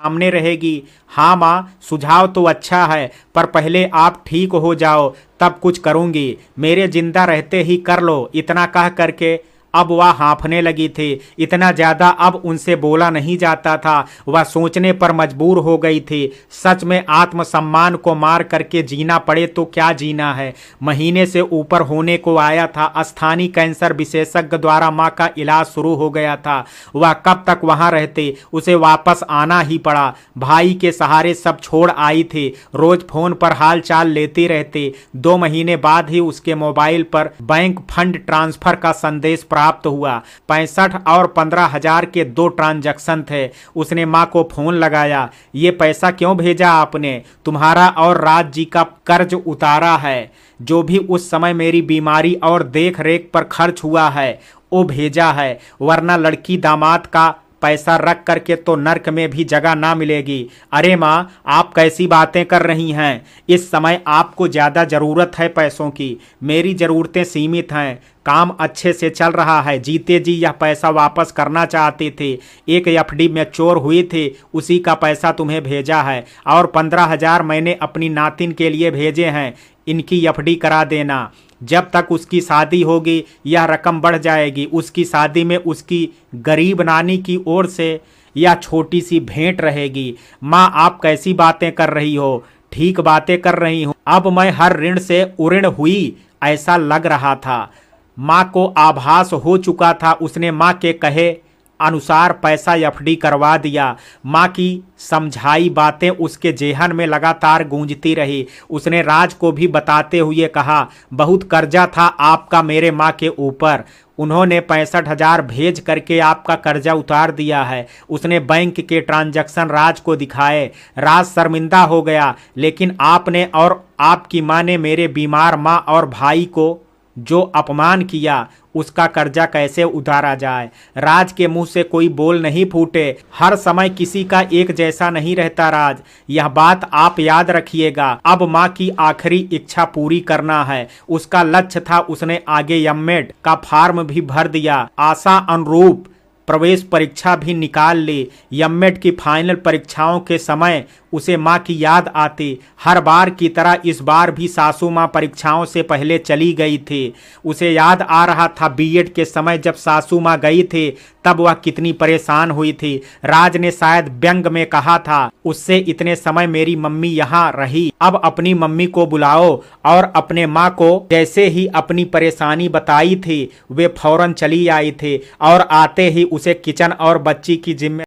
सामने रहेगी। हाँ माँ, सुझाव तो अच्छा है, पर पहले आप ठीक हो जाओ तब कुछ करूँगी, मेरे जिंदा रहते ही कर लो। इतना कह करके अब वह हाँफने लगी थी। इतना ज़्यादा अब उनसे बोला नहीं जाता था। वह सोचने पर मजबूर हो गई थी, सच में आत्मसम्मान को मार करके जीना पड़े तो क्या जीना है। महीने से ऊपर होने को आया था। स्थानीय कैंसर विशेषज्ञ द्वारा माँ का इलाज शुरू हो गया था। वह कब तक वहाँ रहते, उसे वापस आना ही पड़ा। भाई के सहारे सब छोड़ आई थी। रोज फोन पर हाल चाल लेती रहती। 2 महीने बाद ही उसके मोबाइल पर बैंक फंड ट्रांसफर का संदेश प्राप्त हुआ। 65 और 15,000 के 2 ट्रांजैक्शन थे। उसने माँ को फोन लगाया। ये पैसा क्यों भेजा आपने? तुम्हारा और राज जी का कर्ज उतारा है, जो भी उस समय मेरी बीमारी और देख रेख पर खर्च हुआ है वो भेजा है, वरना लड़की दामाद का पैसा रख करके तो नर्क में भी जगह ना मिलेगी। अरे माँ, आप कैसी बातें कर रही हैं? इस समय आपको ज़्यादा ज़रूरत है पैसों की। मेरी ज़रूरतें सीमित हैं, काम अच्छे से चल रहा है। जीते जी यह पैसा वापस करना चाहते थे। एक एफडी मैच्योर हुई थी, उसी का पैसा तुम्हें भेजा है, और 15,000 मैंने अपनी नातिन के लिए भेजे हैं। इनकी एफडी करा देना। जब तक उसकी शादी होगी यह रकम बढ़ जाएगी। उसकी शादी में उसकी गरीब नानी की ओर से यह छोटी सी भेंट रहेगी। माँ, आप कैसी बातें कर रही हो? ठीक बातें कर रही हूँ। अब मैं हर ऋण से उऋण हुई ऐसा लग रहा था। माँ को आभास हो चुका था। उसने माँ के कहे अनुसार पैसा एफडी करवा दिया। माँ की समझाई बातें उसके जेहन में लगातार गूंजती रही। उसने राज को भी बताते हुए कहा, बहुत कर्जा था आपका मेरे माँ के ऊपर, उन्होंने 65,000 भेज करके आपका कर्जा उतार दिया है। उसने बैंक के ट्रांजैक्शन राज को दिखाए। राज शर्मिंदा हो गया, लेकिन आपने और आपकी माँ ने मेरे बीमार माँ और भाई को जो अपमान किया, उसका कर्जा कैसे उतारा जाए? राज के मुंह से कोई बोल नहीं फूटे। हर समय किसी का एक जैसा नहीं रहता राज, यह बात आप याद रखिएगा। अब माँ की आखिरी इच्छा पूरी करना है, उसका लक्ष्य था। उसने आगे एमएड का फॉर्म भी भर दिया, आशा अनुरूप प्रवेश परीक्षा भी निकाल ली। एमएड की फाइनल परीक्षाओं के समय उसे माँ की याद आती। हर बार की तरह इस बार भी सासू माँ परीक्षाओं से पहले चली गई थी। उसे याद आ रहा था बीएड के समय जब सासू माँ गई थी तब वह कितनी परेशान हुई थी। राज ने शायद व्यंग में कहा था, उससे इतने समय मेरी मम्मी यहाँ रही, अब अपनी मम्मी को बुलाओ। और अपने माँ को जैसे ही अपनी परेशानी बताई थी वे फौरन चली आई थी और आते ही उसे किचन और बच्ची की जिम्मे